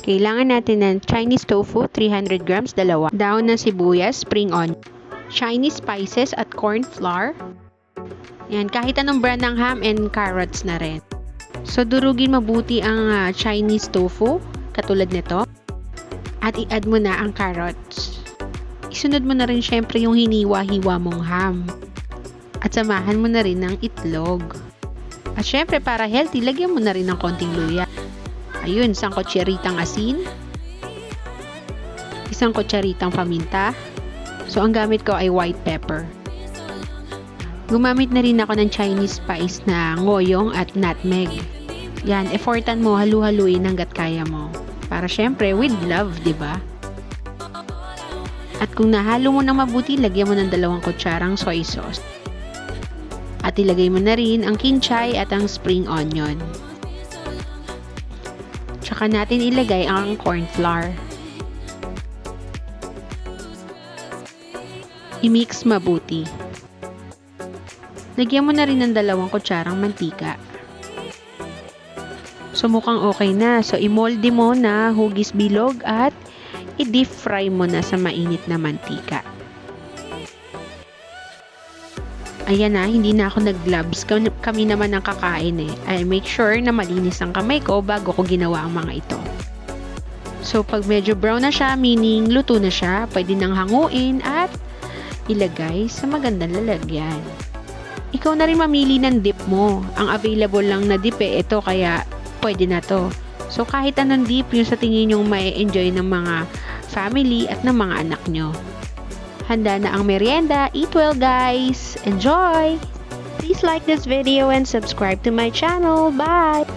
Kailangan natin ng Chinese tofu, 300 grams, dalawa. Daon ng sibuyas, spring onion. Chinese spices at corn flour. Yan, kahit anong brand ng ham and carrots na rin. So, durugin mabuti ang Chinese tofu, katulad nito. At i-add mo na ang carrots. Isunod mo na rin syempre yung hiniwa-hiwa mong ham. At samahan mo na rin ng itlog. At syempre, para healthy, lagyan mo na rin ng konting luya. Ayun, isang kutsaritang asin. Isang kutsaritang paminta. So, ang gamit ko ay white pepper. Gumamit na rin ako ng Chinese spice na ngoyong at nutmeg. Yan, effortan mo, halu-haluin hanggat kaya mo. Para syempre, with love, di ba? At kung nahalo mo na mabuti, lagyan mo ng 2 kutsarang soy sauce. At ilagay mo na rin ang kinchay at ang spring onion. Tsaka natin ilagay ang corn flour. I-mix mabuti. Lagyan mo na rin ng 2 kutsarang mantika. So, mukhang okay na. So, imolde mo na hugis bilog at i-deep fry mo na sa mainit na mantika. Ayan na, hindi na ako nag-gloves. Kami naman ang kakain eh. I make sure na malinis ang kamay ko bago ko ginawa ang mga ito. So, pag medyo brown na siya, meaning luto na siya, pwede nang hanguin at ilagay sa magandang lalagyan. Ikaw na rin mamili ng dip mo. Ang available lang na dip eh, ito kaya pwede na to. So, kahit anong dip yung sa tingin yung ma-enjoy ng mga family at ng mga anak nyo. Handa na ang merienda. Eat well, guys! Enjoy! Please like this video and subscribe to my channel. Bye!